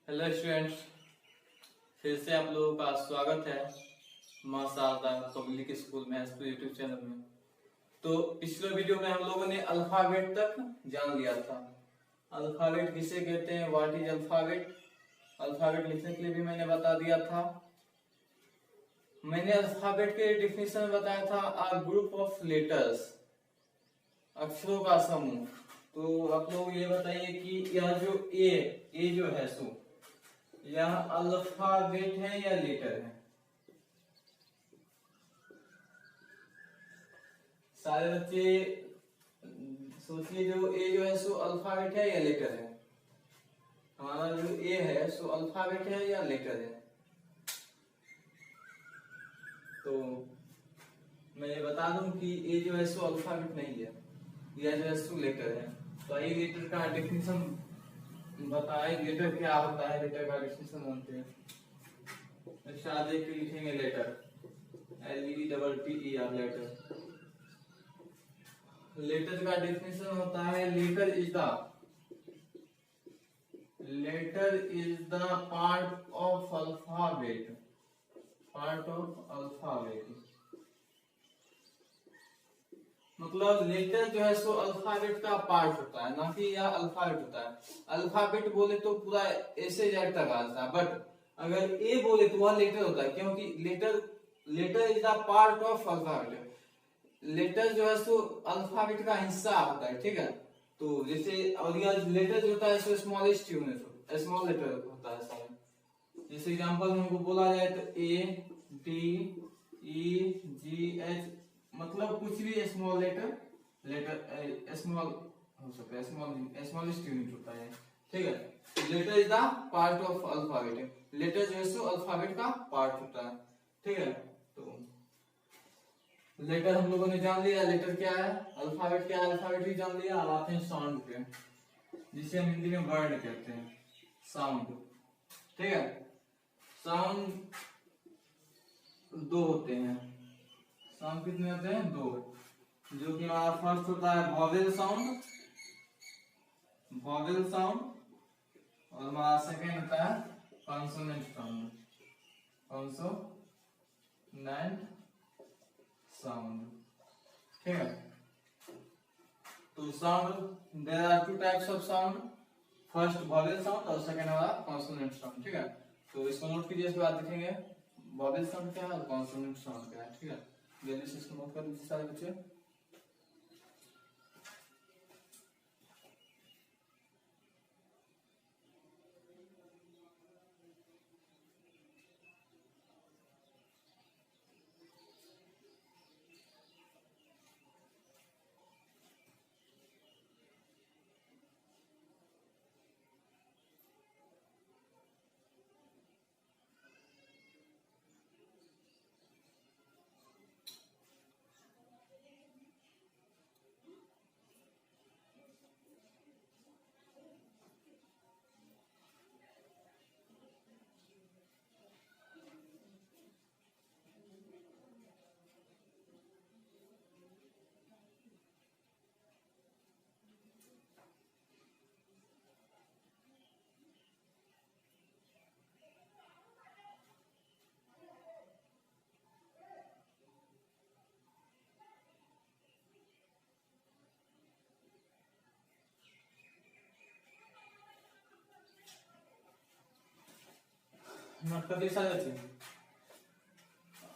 Hello students, फिर से आप लोगों का स्वागत है मां शारदा पब्लिक स्कूल में यूट्यूब चैनल में। तो पिछले वीडियो में हम लोगों ने अल्फाबेट तक जान लिया था। अल्फाबेट किसे कहते हैं, व्हाट इज अल्फाबेट। अल्फाबेट लिखने के लिए भी मैंने बता दिया था। मैंने अल्फाबेट के डेफिनेशन बताया था, अ ग्रुप ऑफ लेटर्स, अक्षरों का समूह। तो आप लोग ये बताइए कि यह जो ए जो है सो यह अल्फाबेट है या लेटर है। सारे बच्चे सोचिए, जो ए जो है सो अल्फाबेट है या लेटर है। हमारा जो ए है सो अल्फाबेट है या लेटर है। तो मैं ये बता दूं कि ए जो है सो अल्फाबेट नहीं है, यह जो है सो लेटर है। तो आइए लेटर का डेफिनेशन बताएं, लेटर क्या होता है, लेटर का डेफिनेशन जानते हैं। शादी के लिखेंगे लेटर, LETTER लेटर। लेटर का डेफिनेशन होता है, letter is the part of alphabet, मतलब लेटर जो है सो अल्फाबेट का पार्ट होता है, ना कि यह अल्फाबेट होता है। अल्फाबेट बोले तो पूरा ऐसे जेड तक आता है, बट अगर ए बोले तो वह लेटर होता है, क्योंकि letter is the part of alphabet. Letter जो है सो अल्फाबेट का हिस्सा होता है, ठीक है। तो जैसे और यह लेटर जो होता है सो स्मॉलेस्ट यूनिट, स्मॉल लेटर होता है सारे। जैसे एग्जांपल में हमको बोला जाए तो ADEGH, मतलब कुछ भी स्मॉल लेटर स्मॉल हो सकता है, स्मॉलेस्ट यूनिट होता है, ठीक है। Letter is the part of alphabet, letter जो है सो अल्फाबेट का पार्ट होता है, ठीक है। तो लेटर हम लोगों ने जान लिया, लेटर क्या है, अल्फाबेट क्या है, अल्फाबेट भी जान लिया। अब आते हैं साउंड पे, जिसे हम हिंदी में वर्ड कहते हैं, साउंड, ठीक है। साउंड दो होते हैं, साउंड कितने होते हैं, दो। जो कि हमारा फर्स्ट होता है वॉवेल साउंड, और हमारा सेकेंड होता है कॉन्सोनेंट साउंड, ठीक है। तो sound, there are two types of sound, first vowel sound और सेकेंड हमारा कॉन्सोनेंट साउंड, ठीक है। तो इसको नोट कीजिए, इसके बाद देखेंगे वॉवेल साउंड क्या है और कॉन्सोनेंट साउंड क्या है, ठीक है। जल्दी से इसको नोट कर लीजिए सारे बच्चे। नोट कर सारे बच्चे।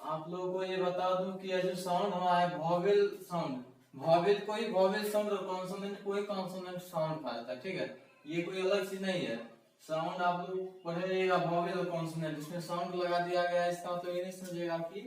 आप लोगों को ये बता दूं कि यह जो साउंड हमारा है वॉवेल साउंड, वॉवेल कोई वॉवेल साउंड और कॉन्सोनेंट कोई कॉन्सोनेंट साउंड आता है, ठीक है। ये कोई अलग चीज नहीं है। साउंड आप लोग पढ़ेगा वॉवेल और कॉन्सोनेंट, इसमें साउंड लगा दिया गया है, इसका तो ये नहीं समझेगा कि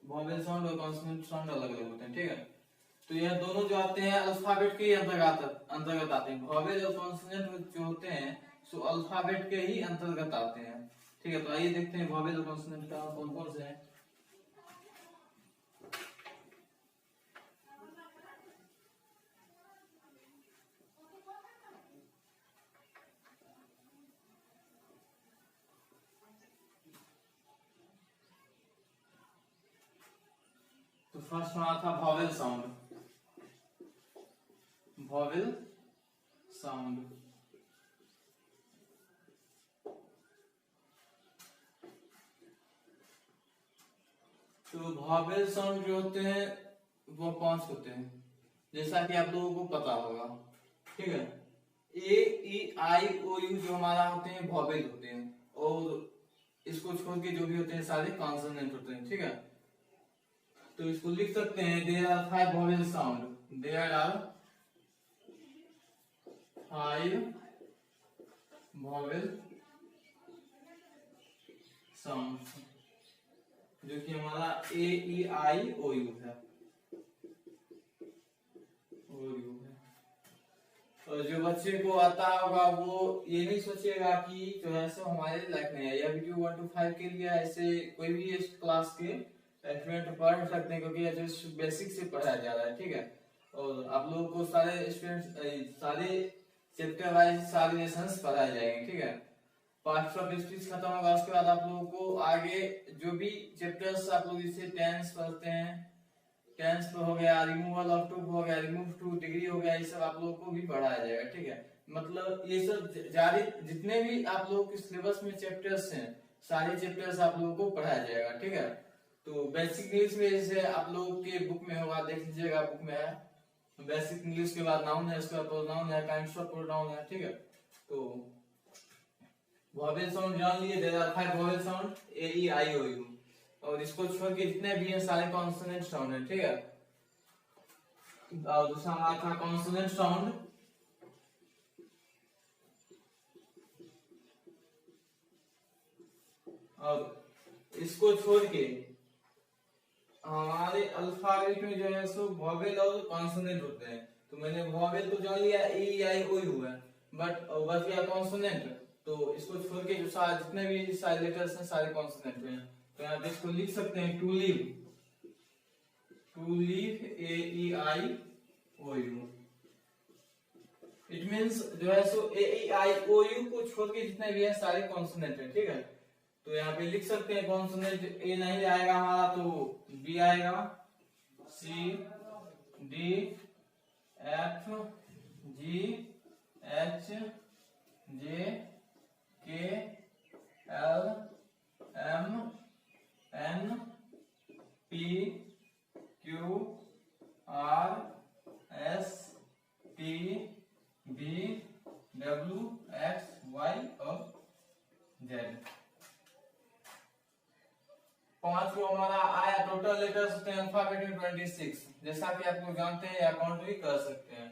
वॉवेल साउंड और कॉन्सोनेंट साउंड अलग अलग होते हैं, ठीक है। तो यह दोनों जो आते हैं अल्फाबेट के अंतर्गत आते हैं। वॉवेल और कॉन्सोनेंट जो होते हैं सो अल्फाबेट के ही अंतर्गत आते हैं, ठीक है। तो आइए देखते हैं वॉवेल और कॉन्सोनेंट का कौन कौन से हैं। तो फर्स्ट में आता वॉवेल साउंड, वॉवेल साउंड तो वॉवेल साउंड जो होते हैं वो 5 होते हैं, जैसा कि आप लोगों को पता होगा, ठीक है। ए ई आई ओ यू जो हमारा होते हैं वॉवेल होते हैं, और इसको छोड़ के जो भी होते हैं सारे कॉन्सोनेंट होते हैं, ठीक है। तो इसको लिख सकते हैं, there are 5 vowel sound, there are 5 vowel sound, जो कि हमारा ए ई आई ओ यू है, ओ यू है। और जो बच्चे को आता होगा वो ये नहीं सोचेगा कि जो है सो हमारे लाइफ में है, या वीडियो 1 to 5 के लिए ऐसे कोई भी इस क्लास के स्टूडेंट पढ़ सकते हैं, क्योंकि जो बेसिक से पढ़ाया जा रहा है, ठीक है। और आप लोगों को सारे स्टूडेंट सारे चैप्टर वाइज सारे लेसन्स पढ़ाए जाएंगे, ठीक है। पार्ट्स ऑफ स्पीच खत्म होगा, उसके बाद आप लोगों को आगे जो भी चैप्टर्स आप लोग जैसे टेंस पढ़ते हैं, टेंस पे हो गया, रिमूवल ऑफ टू हो गया, रिमूव टू डिग्री हो गया, ये सब आप लोगों को भी पढ़ाया जाएगा, ठीक है। मतलब ये सब जारी जितने भी आप लोगों के सिलेबस में चैप्टर्स हैं सारे चैप्टर्स आप लोगों को पढ़ाया जाएगा, ठीक है। तो बेसिक इंग्लिश में जैसे आप लोगों के बुक में होगा, देख लीजिएगा बुक में है, बेसिक इंग्लिश के बाद नाउन है, उसके बाद प्रोनाउन है, काइंड्स ऑफ प्रोनाउन है, ठीक है। तो वॉवेल साउंड जान लिए, there are 5 vowel sound A E I O U, और इसको छोड़ के जितने भी हैं सारे कॉन्सोनेंट साउंड है, ठीक है। और दूसरा हमारा था कॉन्सोनेंट साउंड, और इसको छोड़ के हमारे अल्फाबेट में जो है सो वॉवेल और कॉन्सोनेंट होते हैं। तो मैंने वॉवेल तो जान लिया ए आई ओ यू है, बट बच गया कॉन्सोनेंट, तो इसको छोड़ के जो सारे जितने भी सारे लेटर्स हैं सारे कॉन्सोनेंट हैं। तो यहाँ पे इसको लिख सकते हैं to leave, to leave A E I O U, it means जो है सो ए ई आई ओ यू को छोड़ के जितने भी है सारे कॉन्सोनेंट है, ठीक है। तो यहाँ पे लिख सकते हैं कॉन्सोनेंट ए नहीं आएगा हमारा तो बी आएगा, C D F G H J K L M N P Q R S T B W X Y और जेड। 5 को हमारा आया, टोटल लेटर्स होते हैं अल्फाबेट में 26, जैसा कि आप लोग जानते हैं या काउंट भी कर सकते हैं।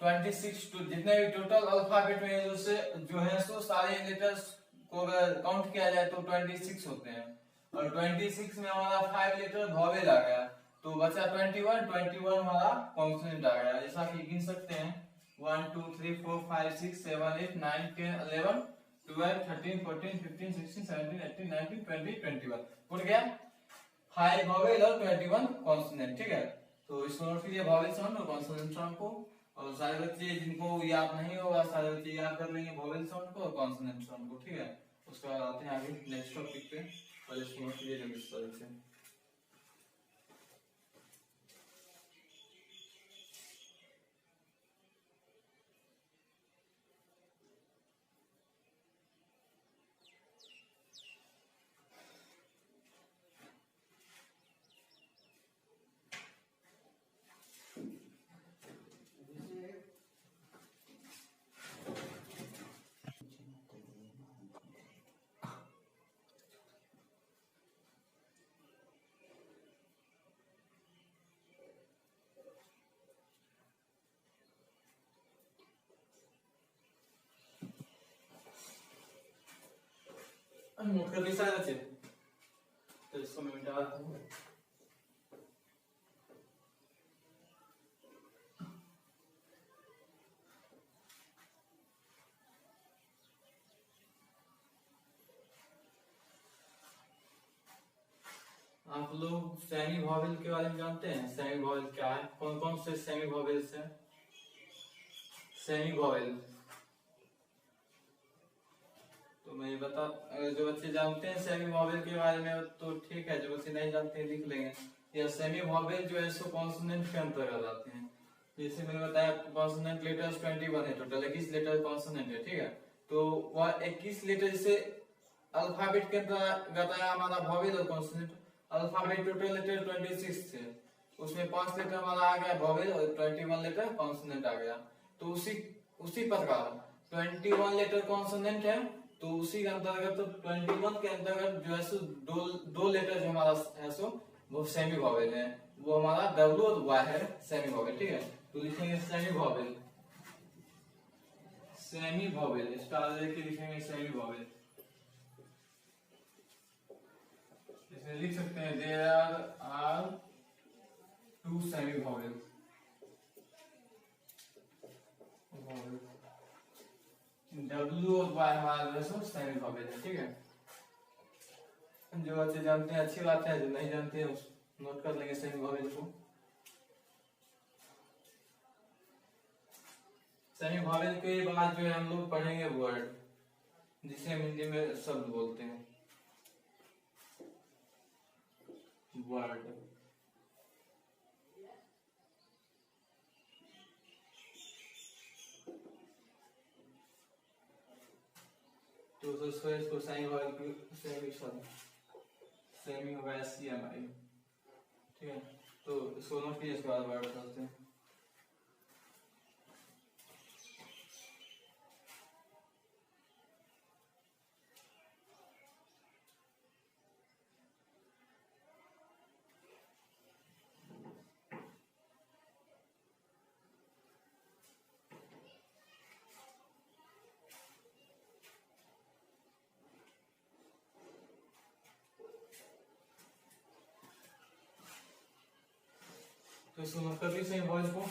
26 तो जितने भी टोटल अल्फाबेट में जो है सो सारे लेटर्स को अगर काउंट किया जाए तो 26 होते हैं, और 26 में हमारा 5 लेटर वॉवेल आ गया, तो बचा 21 हमारा कॉन्सोनेंट आ गया, जैसा कि गिन सकते हैं 1 2 3 4 5 6 7 8 9 10 11 12 13 14 15 16 17 18 19 20 21 उड़ गया 5 वॉवेल और 21 कॉन्सोनेंट, ठीक है। तो इसको नोट कीजिए वॉवेल साउंड और कॉन्सोनेंट साउंड को, और सारे बच्चे जिनको याद नहीं होगा सारे बच्चे याद कर लेंगे वॉवेल साउंड को और कॉन्सोनेंट साउंड को, ठीक है। उसके बाद आते हैं आगे नेक्स्ट टॉपिक पे, और इसको नोट कीजिए जल्दी से। नोट कर ली सारे बच्चे, तो इसको मैं मिटा दूं। आप लोग सेमी वॉवेल के बारे में जानते हैं? सेमी वॉवेल क्या है? कौन कौन से सेमी वॉवेल्स हैं? सेमी वॉवेल तो मैं बता, जो बच्चे जानते हैं सेमी वॉवेल के बारे में तो ठीक है, जो बच्चे नहीं जानते हैं लिख लेंगे। या सेमी वॉवेल जो है इसको कॉन्सोनेंट के अंतर्गत आते हैं। जैसे मैंने बताया कॉन्सोनेंट लेटर्स 21 है, टोटल 21 लेटर कॉन्सोनेंट है, ठीक है। तो वह 21 लेटर से अल्फाबेट के अंतर्गत आया हमारा वॉवेल और कॉन्सोनेंट, अल्फाबेट टोटल लेटर 26 थे, उसमें 5 लेटर वाला आ गया वॉवेल और 21 लेटर कॉन्सोनेंट आ गया। तो उसी प्रकार 21 लेटर कॉन्सोनेंट है, तो उसी के अंतर्गत तो 21 के अंतर्गत जो है सो दो लेटर जो हमारा है सो वो सेमी वॉवेल है, वो हमारा W और Y है सेमी वॉवेल। ठीक है, तो लिखेंगे semi vowel, semi vowel star लेके लिखेंगे सेमी वॉवेल। इसमें लिख सकते हैं there are 2 semi vowels. W और Y हमारा जो है सेमी वॉवेल है। ठीक है, जो बच्चे जानते हैं अच्छी बात है, जो नहीं जानते हैं नोट कर लेंगे सेमी वॉवेल को। सेमी वॉवेल के बाद जो है हम लोग पढ़ेंगे वर्ड, जिसे हम हिंदी में शब्द बोलते हैं, वर्ड। तो दोस्तों इसको सेमी वॉवेल की सेमी होगा SCMI। ठीक है, तो इसको नोट कीजिए, इसके बाद वर्ड करते हैं। तो इसको नोट कर लीजिए वॉइस को।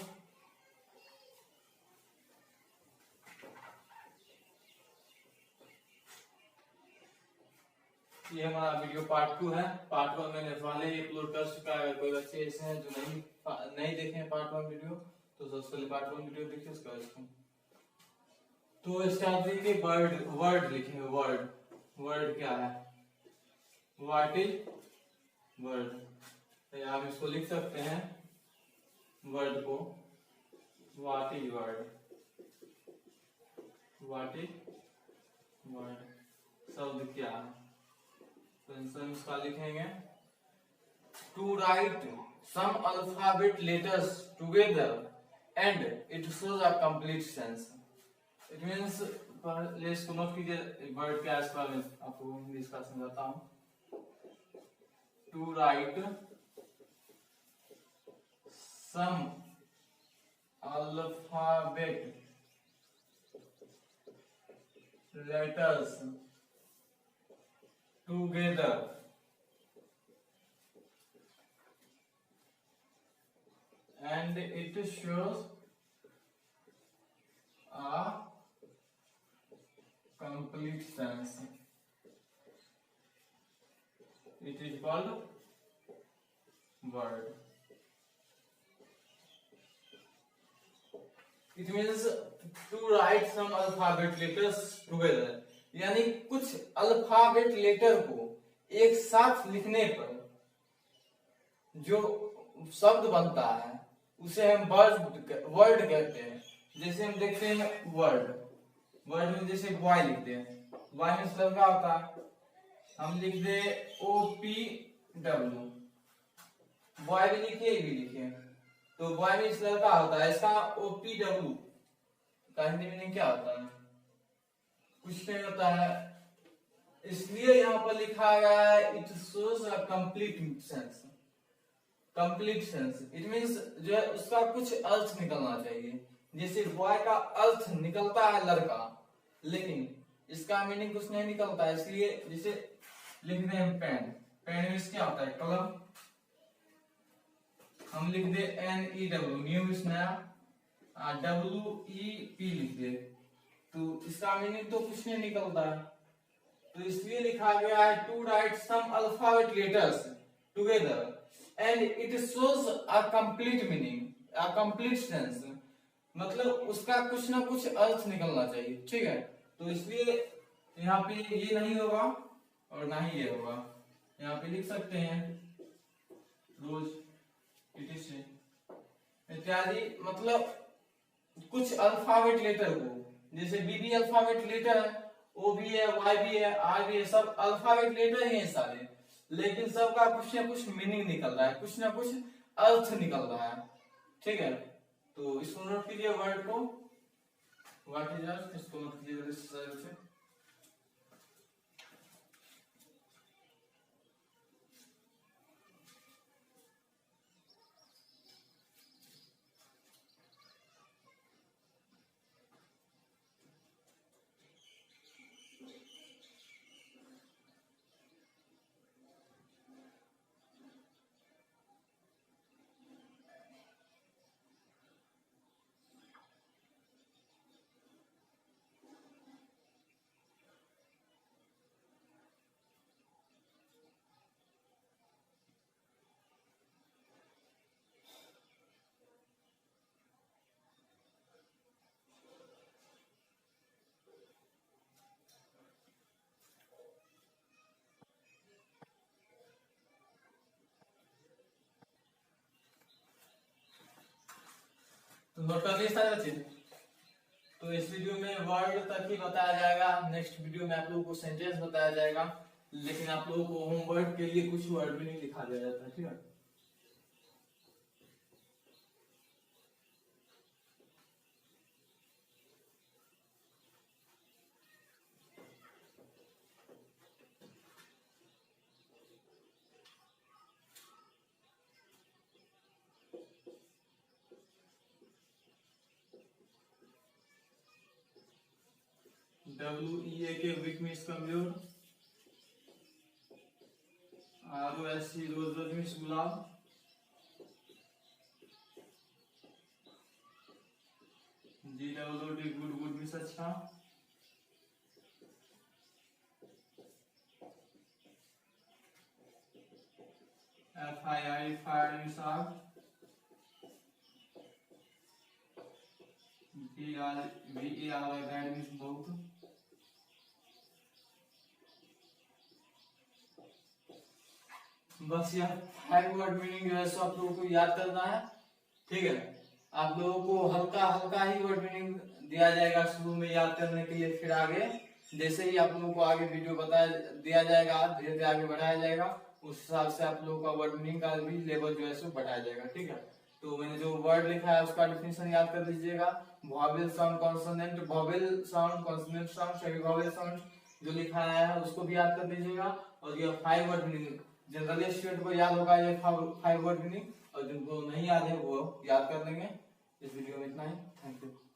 ये हमारा वीडियो पार्ट 2 है। पार्ट 1 मैंने पहले ही अपलोड कर चुका है। कोई बच्चे ऐसे हैं जो नहीं देखे हैं पार्ट 1 वीडियो, तो सबसे पहले पार्ट 1 वीडियो देखिए, उसका इसको। तो स्टार्ट देखिए, वर्ड, वर्ड लिखेंगे। वर्ड, वर्ड क्या है, व्हाट इज वर्ड। आप इसको लिख सकते हैं वर्ड को, what is word, what is word शब्द क्या है। तो आंसर इसका लिखेंगे, to write some alphabet letters together and it shows a complete sense. It means, पहले इसको नोट कीजिए वर्ड क्या है, इसका मैं आपको हिंदी इसका समझाता हूं। To write some alphabet letters together and it shows a complete sense. It is called word. It means to write some alphabet letters together, यानी कुछ अल्फाबेट लेटर को एक साथ लिखने पर जो शब्द बनता है उसे हम वर्ड कहते हैं। जैसे हम देखते हैं वर्ड, वर्ड में जैसे बॉय लिखते हैं, बॉय में लड़का होता है, हम लिख दे OPW, बॉय भी लिखिए, ये भी लिखिए, तो बॉय में लड़का होता है, इसका OPW का हिंदी मीनिंग क्या होता है, कुछ नहीं होता है। इसलिए यहाँ पर लिखा गया है it shows a complete sense. Complete sense it means जो है उसका कुछ अर्थ निकलना चाहिए। जैसे बॉय का अर्थ निकलता है लड़का, लेकिन इसका मीनिंग कुछ नहीं निकलता है। इसलिए जैसे लिख दे हम पेन, पेन मींस क्या होता है, कलम, हम लिख दे NEW, न्यू मींस नया, WEP लिख दे, तो इसका मीनिंग तो कुछ नहीं निकलता है। तो इसलिए लिखा गया है to write some alphabet letters together and it shows a complete meaning, a complete sense, मतलब उसका कुछ ना कुछ अर्थ निकलना चाहिए। ठीक है, तो इसलिए यहाँ पे ये नहीं होगा और ना ही ये होगा। यहाँ पे लिख सकते हैं रोज इत्यादि, मतलब कुछ अल्फाबेट लेटर को, जैसे बी भी अल्फाबेट लेटर है, ओ भी है, वाई भी है, आर भी है, सब अल्फाबेट लेटर ही है सारे। लेकिन सबका कुछ ना कुछ मीनिंग निकल रहा है, कुछ ना कुछ अर्थ निकल रहा है, ठीक है। तो इसको नोट कीजिए वर्ड को, व्हाट इज अर्थ, इसको नोट कीजिए से। तो नोट कर लिया सारा चीज। तो इस वीडियो में वर्ड तक ही बताया जाएगा, नेक्स्ट वीडियो में आप लोगों को सेंटेंस बताया जाएगा, लेकिन आप लोगों को होमवर्क के लिए कुछ वर्ड भी नहीं लिखा दिया जाता है, ठीक है। WEA के वीक मीन्स कमजोर, ROSC रोज रोज मीन्स गुलाब, GOOD गुड गुड मीन्स अच्छा, FIRE फायर मीन्स आग, VARY बैड मीन्स बहुत। बस यह 5 वर्ड मीनिंग जो है सो आप लोगों को याद करना है, ठीक है। आप लोगों को हल्का हल्का ही वर्ड मीनिंग दिया जाएगा शुरू में याद करने के लिए, फिर आगे जैसे ही आप लोगों को आगे वीडियो बताया दिया जाएगा, धीरे धीरे आगे बढ़ाया जाएगा, उस हिसाब से आप लोगों का वर्ड मीनिंग का भी लेवल जो है सो बढ़ाया जाएगा, ठीक है। तो मैंने जो वर्ड लिखा है उसका डिफिनेशन याद कर लीजिएगा। Vowel sound, consonant, vowel sound, consonant sound, सभी वॉवेल साउंड जो लिखा है उसको भी याद कर लीजिएगा। और ये 5 वर्ड मीनिंग जनरली स्टूडेंट को याद होगा, ये 5 वर्ड मीनिंग, और जिनको नहीं याद है वो याद कर लेंगे। इस वीडियो में इतना ही, थैंक यू।